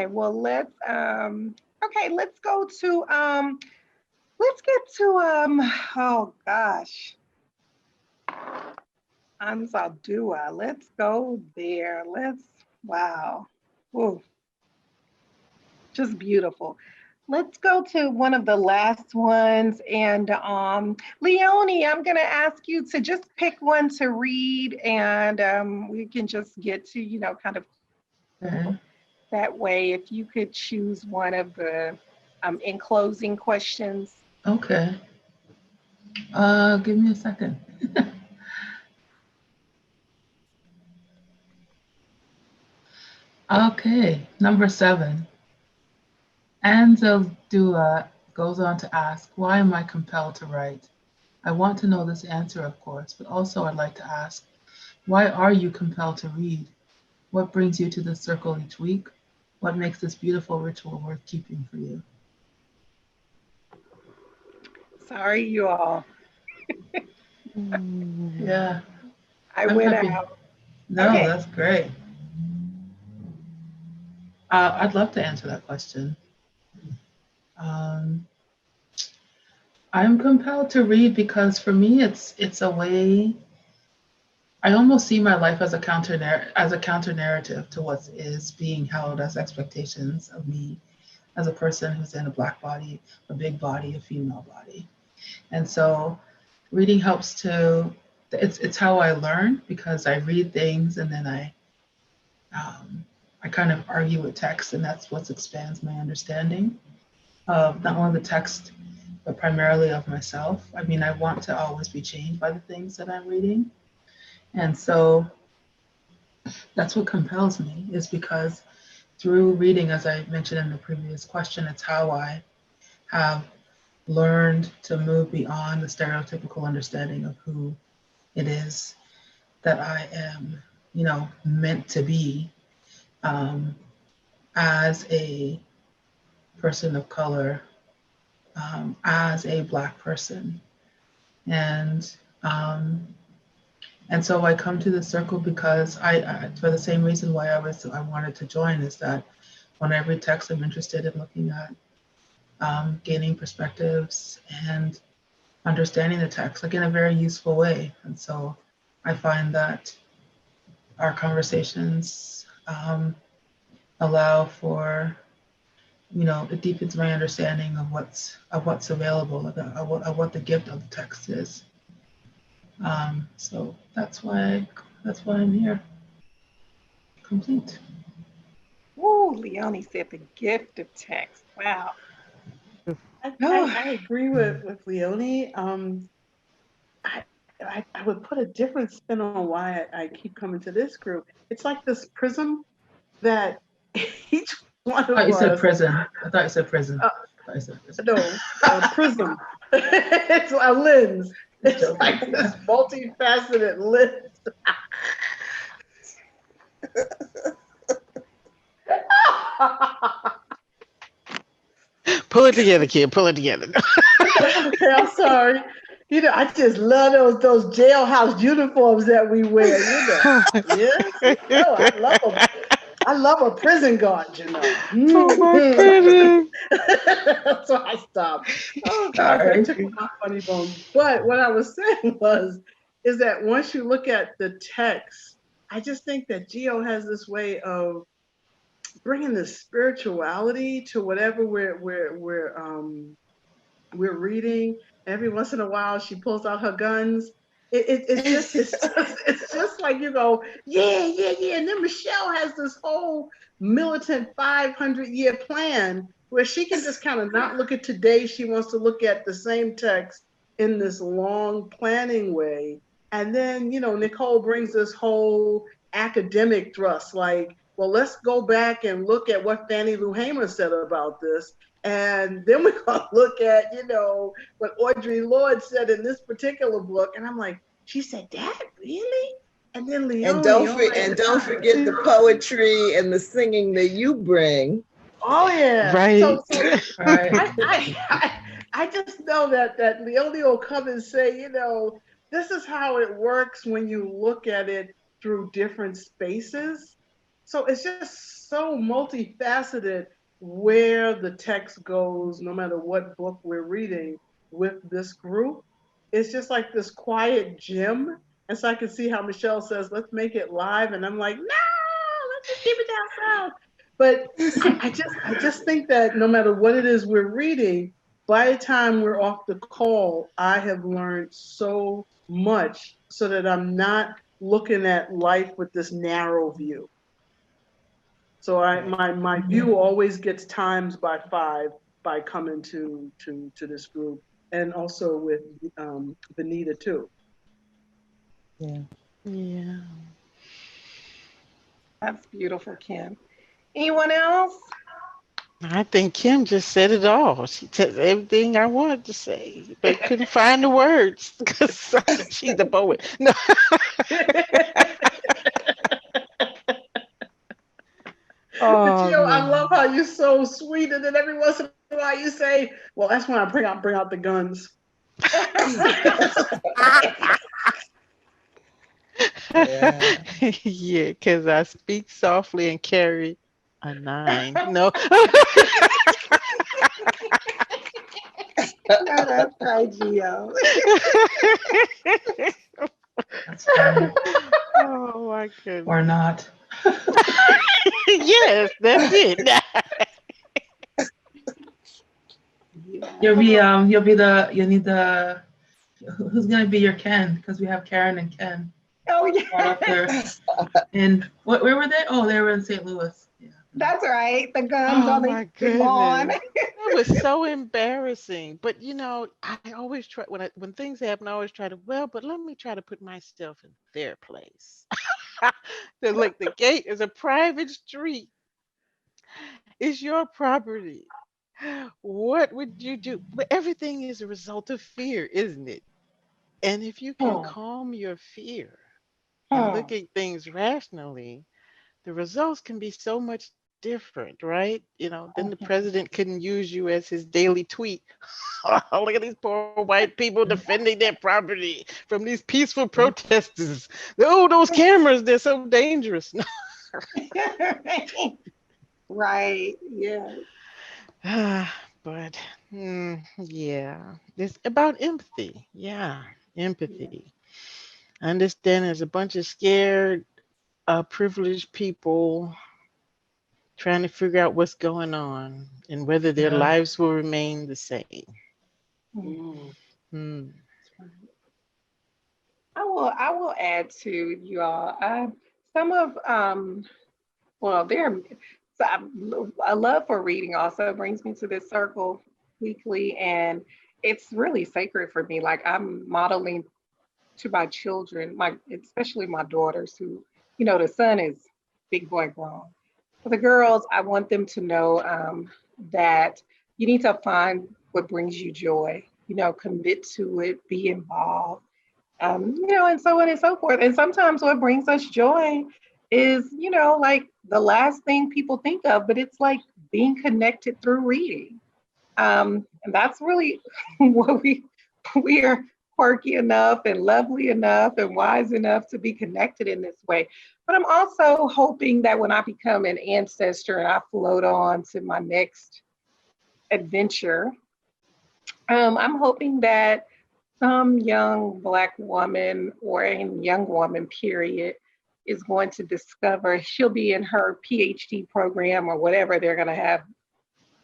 Okay, well let's go to let's get to oh gosh, Anzaldúa. Let's go there. Wow. Ooh, just beautiful. Let's go to one of the last ones. And Leonie, I'm going to ask you to just pick one to read, and we can just get to, kind of Okay. that way. If you could choose one of the in closing questions. Okay. Give me a second. Okay, number 7. Anzaldúa goes on to ask, why am I compelled to write? I want to know this answer, of course, but also I'd like to ask, why are you compelled to read? What brings you to this circle each week? What makes this beautiful ritual worth keeping for you? Sorry, you all. Yeah, I I'm went happy. out. No, Okay. that's great. I'd love to answer that question. Um, I'm compelled to read because for me, it's a way. I almost see my life as a counter narrative to what is being held as expectations of me as a person who's in a Black body, a big body, a female body. And so reading helps to, it's how I learn, because I read things and then I kind of argue with text, and that's what expands my understanding of not only the text, but primarily of myself. I mean, I want to always be changed by the things that I'm reading. And so that's what compels me, is because through reading, as I mentioned in the previous question, it's how I have learned to move beyond the stereotypical understanding of who it is that I am, meant to be, um, as a person of color, as a Black person. And um, and so I come to the circle because for the same reason why I wanted to join, is that when I read text, I'm interested in looking at gaining perspectives and understanding the text, like in a very useful way. And so I find that our conversations allow for, it deepens my understanding of what's available, of what the gift of the text is. So that's why I'm here. Complete. Ooh, Leonie said the gift of text. Wow. I agree with Leonie. I would put a different spin on why I keep coming to this group. It's like this prism that each one I thought of you said us. prison. I thought you said prison. Uh, I thought you said prison. no, a prism. It's a lens. Just It's joking. like this multifaceted lens. Pull it together, kid. Pull it together. Okay, I'm sorry. I just love those jailhouse uniforms that we wear. Yes, I love them. I love a prison guard. Oh my goodness. So I stopped. Oh gosh, that Sorry. tickled my funny bone. But what I was saying is that once you look at the text, I just think that Geo has this way of bringing the spirituality to whatever we're reading. Every once in a while, she pulls out her guns. It's just like you go, yeah, yeah, yeah. And then Michelle has this whole militant 500-year plan where she can just kind of not look at today. She wants to look at the same text in this long planning way. And then, Nicole brings this whole academic thrust, like, well, let's go back and look at what Fannie Lou Hamer said about this. And then we're going to look at, what Audre Lorde said in this particular book. And I'm like, she said that? Really? And then Leonie. And don't forget the poetry and the singing that you bring. Oh, yeah. Right. So Right. I just know that Leonie will come and say, this is how it works when you look at it through different spaces. So it's just so multifaceted where the text goes, no matter what book we're reading with this group. It's just like this quiet gem. And so I can see how Michelle says, let's make it live. And I'm like, no, let's just keep it down south. But I just think that no matter what it is we're reading, by the time we're off the call, I have learned so much so that I'm not looking at life with this narrow view. So my view always gets times by 5 by coming to this group, and also with Benita too. Yeah. Yeah. That's beautiful, Kim. Anyone else? I think Kim just said it all. She said everything I wanted to say, but couldn't find the words because she's a poet. No. But Oh, I love man. how you're so sweet, and then every once in a while you say, "Well, that's when I bring out the guns." Yeah. Yeah, because I speak softly and carry a 9. No. No, that's right, Gio. That's funny. Oh my Or goodness. not. Yes, that's it. You'll Yeah. you'll need the, who's gonna be your Ken? Because we have Karen and Ken Oh, right up yeah. there. And where were they? Oh, they were in St. Louis. Yeah. That's right. The guns Oh on the my lawn. goodness. That was so embarrassing. But I always try when things happen, I always try to, well, but let me try to put myself in their place. Like the gate is a private street. It's your property. What would you do? But everything is a result of fear, isn't it? And if you can Hmm. calm your fear and Hmm. look at things rationally, the results can be so much different, right? Then the president couldn't use you as his daily tweet. Look at these poor white people defending their property from these peaceful protesters. Oh, those cameras, they're so dangerous. Right. Yeah. But yeah, it's about empathy. Yeah, empathy. I understand there's a bunch of scared, privileged people trying to figure out what's going on and whether their Yeah. lives will remain the same. Hmm. Hmm. I will add to you all. Some of well, there. So a love for reading also brings me to this circle weekly, and it's really sacred for me. Like I'm modeling to my children, my especially my daughters, who the son is big boy grown. For the girls, I want them to know that you need to find what brings you joy. Commit to it, be involved, and so on and so forth. And sometimes what brings us joy is, like the last thing people think of, but it's like being connected through reading. And that's really what we are quirky enough and lovely enough and wise enough to be connected in this way. But I'm also hoping that when I become an ancestor and I float on to my next adventure, I'm hoping that some young Black woman or a young woman, period, is going to discover she'll be in her PhD program or whatever they're going to have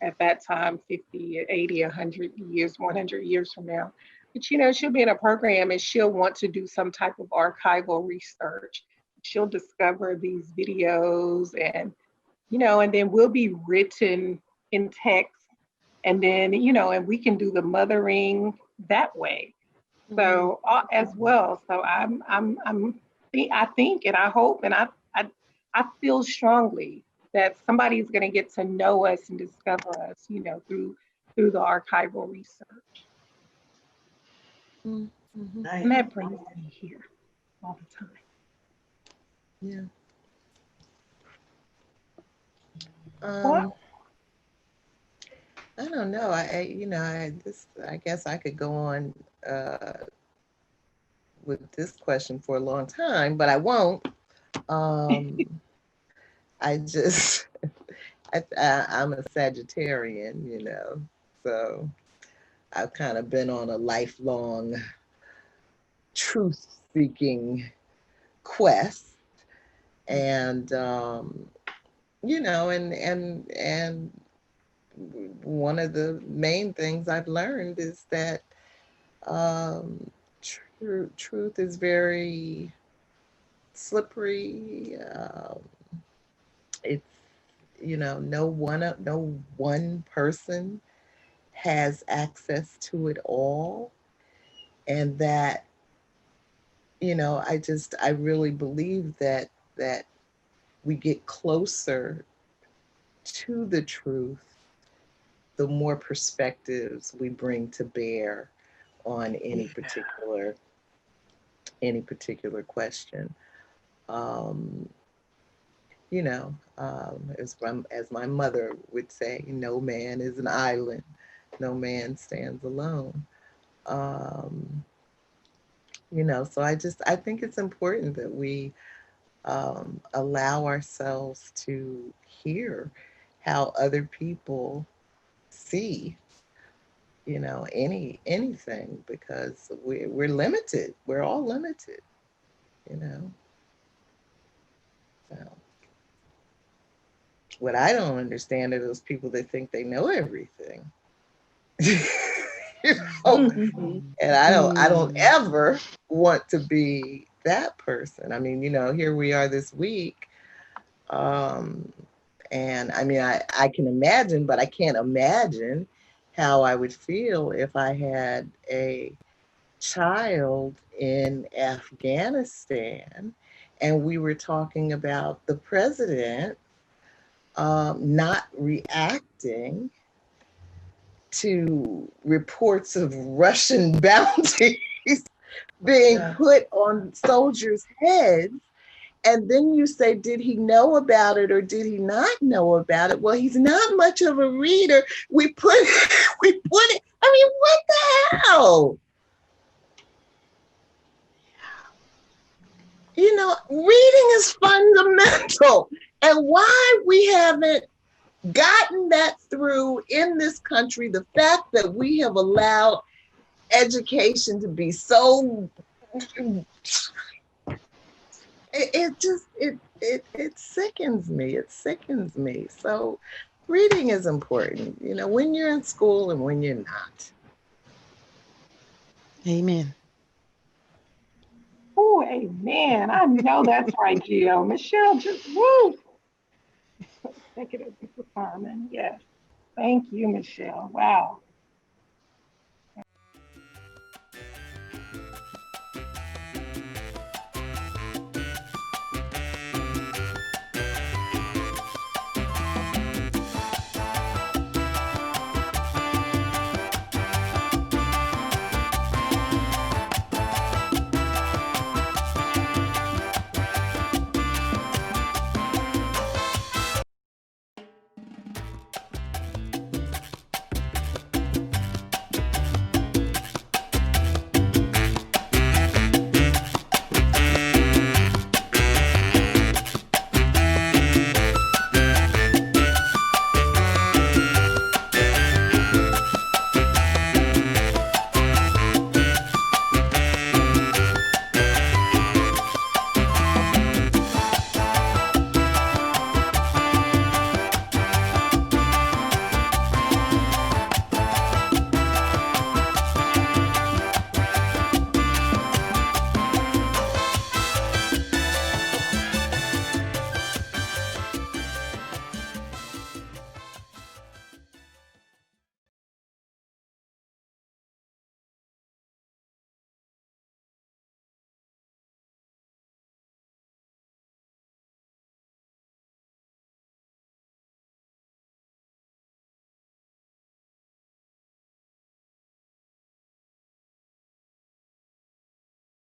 at that time, 50, 80, 100 years, 100 years from now. But she'll be in a program and she'll want to do some type of archival research. She'll discover these videos and then we'll be written in text and then, and we can do the mothering that way. So as well. So I think and I hope and I feel strongly that somebody's going to get to know us and discover us, through the archival research. Mm-hmm. And Nice. that brings me here all the time. Yeah. What? I don't know. I guess I could go on with this question for a long time, but I won't. I just I'm a Sagittarian, you know, so I've kind of been on a lifelong truth-seeking quest, and you know, and one of the main things I've learned is that truth is very slippery. It's, you know, no one person has access to it all, and that, you know, I really believe that we get closer to the truth the more perspectives we bring to bear on any particular question. Um, you know, as my mother would say, no man is an island, no man stands alone. Um, you know, so I think it's important that we allow ourselves to hear how other people see, you know, anything, because we're limited. We're all limited, you know. So what I don't understand are those people that think they know everything. You know? And I don't ever want to be that person. I mean, you know, here we are this week. Um, and I mean, I can imagine, but I can't imagine how I would feel if I had a child in Afghanistan and we were talking about the president not reacting to reports of Russian bounties being put on soldiers' heads. And then you say, did he know about it or did he not know about it? Well, he's not much of a reader. We put it, I mean, what the hell? You know, reading is fundamental. And why we haven't gotten that through in this country, the fact that we have allowed education to be so, it sickens me. It sickens me. So reading is important, you know, when you're in school and when you're not. Amen. Oh, amen. I know that's right, Gio. Michelle, just woo. Executive for Carmen. Yes. Thank you, Michelle. Wow.